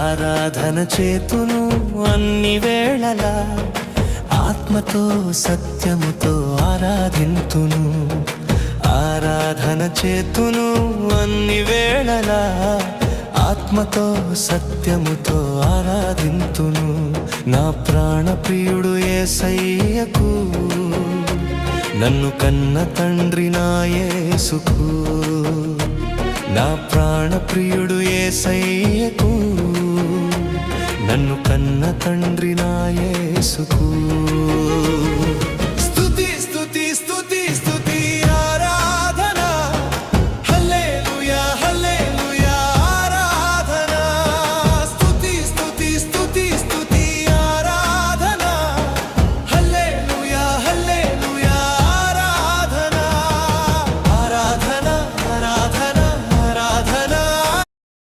ఆరాధన చేతును అన్ని వేళలా, ఆత్మతో సత్యముతో ఆరాధింతును. ఆరాధన చేతును అన్ని వేళలా, ఆత్మతో సత్యముతో ఆరాధింతును. నా ప్రాణ ప్రియుడు యేసయ్యకు, నన్ను కన్న తండ్రి నా యేసుకు. నా ప్రాణ ప్రియుడు యేసయ్యకు, నన్ను కన్న తండ్రి నా యేసుకు.